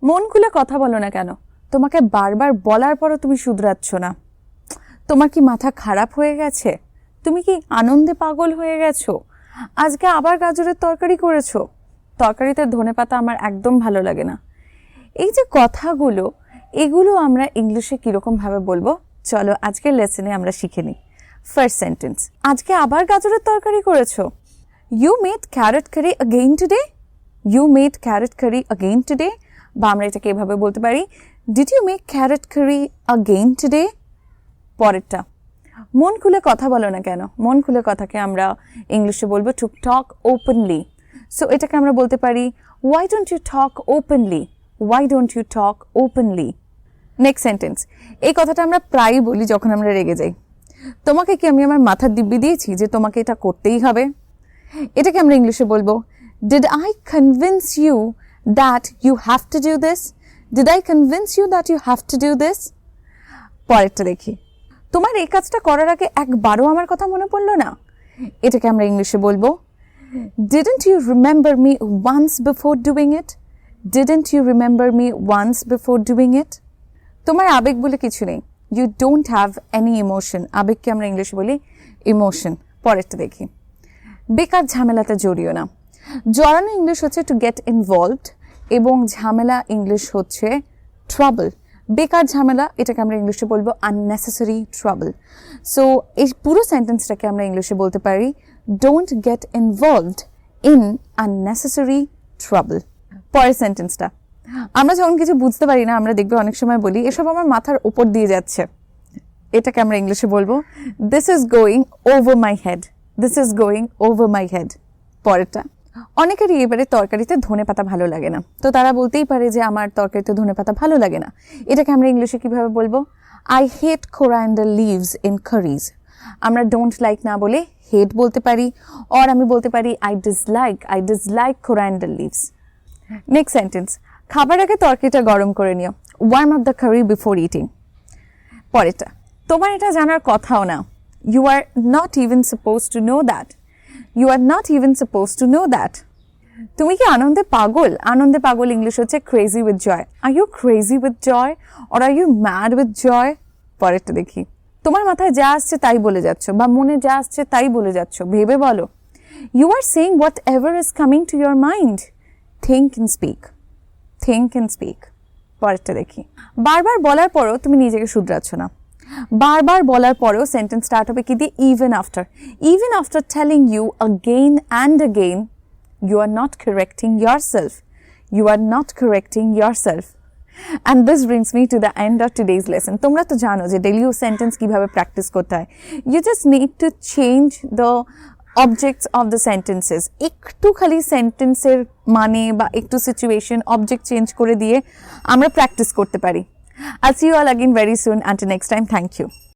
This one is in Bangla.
মন খুলে কথা বলো না কেন? তোমাকে বারবার বলার পরও তুমি শুধরাচ্ছ না। তোমার কি মাথা খারাপ হয়ে গেছে? তুমি কি আনন্দে পাগল হয়ে গেছো? আজকে আবার গাজরের তরকারি করেছো। তরকারিতে ধনেপাতা আমার একদম ভালো লাগে না। এই যে কথাগুলো, এগুলো আমরা ইংলিশে কিরকম ভাবে বলবো, চলো আজকের লেসনে আমরা শিখে নিই। ফার্স্ট সেন্টেন্স, আজকে আবার গাজরের তরকারি করেছো। You made carrot curry again today. You made carrot curry again today. বা আমরা এটাকে এভাবে বলতে পারি, did you make carrot curry again today. পরেরটা, মন খুলে কথা বলো না কেন? মন খুলে কথাকে আমরা ইংলিশে বলবো টু টক ওপেনলি। সো এটাকে আমরা বলতে পারি, why don't you talk openly. Why don't you talk openly. Next sentence, এই কথাটা আমরা প্রায়ই বলি যখন আমরা রেগে যাই। তোমাকে কি আমি আমার মাথার দিব্যি দিয়েছি যে তোমাকে এটা করতেই হবে? এটাকে আমরা ইংলিশে বলবো, did I convince you that you have to do this. Did I convince you that you have to do this. পরেরটা দেখি, তোমার এই কাজটা করার আগে একবারও আমার কথা মনে পড়লো না। এটাকে আমরা ইংলিশে বলবো, didn't you remember me once before doing it. Didn't you remember me once before doing it. তোমার আবেগ বলে কিছু নেই। You don't have any emotion. আবেগকে আমরা ইংলিশে বলি ইমোশন। পরেরটা দেখি, বেকার ঝামেলাতে জড়িও না। জড়ানো ইংলিশ হচ্ছে টু গেট ইনভলভড এবং ঝামেলা ইংলিশ হচ্ছে ট্রাবল। বেকার ঝামেলা, এটাকে আমরা ইংলিশে বলবো আননেসেসারি ট্রাবল। সো এই পুরো সেন্টেন্সটাকে আমরা ইংলিশে বলতে পারি, don't get involved in unnecessary trouble. পরের সেন্টেন্সটা, আমরা যখন কিছু বুঝতে পারি না, আমরা দেখবে অনেক সময় বলি, এসব আমার মাথার উপর দিয়ে যাচ্ছে। এটাকে আমরা ইংলিশে বলবো, this is going over my head. This is going over my head. পরেরটা, অনেকেরই এবারে তরকারিতে ধনেপাতা ভালো লাগে না, তো তারা বলতেই পারে যে আমার তরকারিতে ধনেপাতা ভালো লাগে না। এটাকে আমরা ইংলিশে কিভাবে বলবো, I hate coriander leaves in curries. আমরা ডোন্ট লাইক না বলে হেট বলতে পারি, অর আমি বলতে পারি I dislike coriander leaves. Next sentence, খাবার আগে তরকারিটা গরম করে নিও। Warm up the curry before eating. পরেরটা, তোমার এটা জানার কথাও না। You are not even suppose to know that. You are not even suppose to know that. তুমি কি আনন্দে পাগল? আনন্দে পাগল ইংলিশ হচ্ছে crazy with joy. Are you crazy with joy or are you mad with joy. পরেরটা দেখি, তোমার মাথায় যা আসছে তাই বলে যাচ্ছ, বা মনে যা আসছে তাই বলে যাচ্ছ, ভেবে বলো। You are saying whatever is coming to your mind. Think and speak. Think and speak. পরেরটা দেখি, বারবার বলার পরও তুমি নিজেকে শুধরাচ্ছ না। বারবার বলার পরেও সেন্টেন্স স্টার্ট হবে কি দিয়ে, even after. Even after telling you again and again, you are not correcting yourself. You are not correcting yourself. And this brings me to the end of today's lesson. তোমরা তো জানো যে ডেইলি সেন্টেন্স কিভাবে প্র্যাকটিস করতে হয়। You just need to change the objects of the sentences. একটু খালি সেন্টেন্সের মানে বা একটু সিচুয়েশন অবজেক্ট চেঞ্জ করে দিয়ে আমরা প্র্যাকটিস করতে পারি। I'll see you all again very soon. Until next time, thank you.